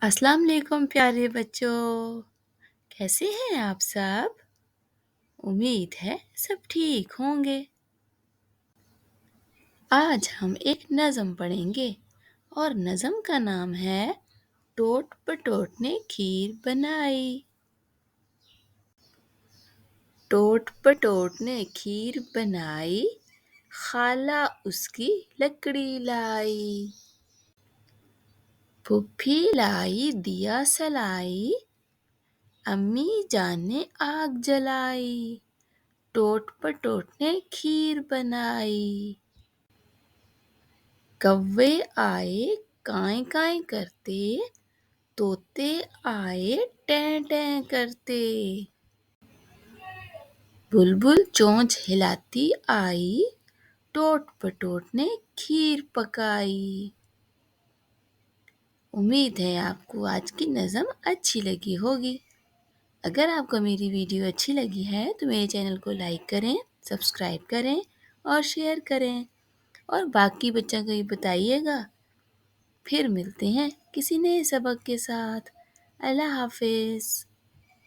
अस्सलाम वालेकुम प्यारे बच्चों, कैसे हैं आप सब? उम्मीद है सब ठीक होंगे। आज हम एक नज़म पढ़ेंगे और नज़म का नाम है टोट पटोट ने खीर बनाई। टोट पटोट ने खीर बनाई, खाला उसकी लकड़ी लाई। फुफ्फी लाई दिया सलाई, अम्मी जान ने आग जलाई। टोट पटोट ने खीर बनाई। कौवे आए काएं काएं करते, तोते आए टें टें करते। बुलबुल चोंच हिलाती आई, टोट पटोट ने खीर पकाई। उम्मीद है आपको आज की नज़म अच्छी लगी होगी। अगर आपको मेरी वीडियो अच्छी लगी है तो मेरे चैनल को लाइक करें, सब्सक्राइब करें और शेयर करें और बाकी बच्चों को भी बताइएगा। फिर मिलते हैं किसी नए सबक के साथ। अल्लाह हाफ़िज़।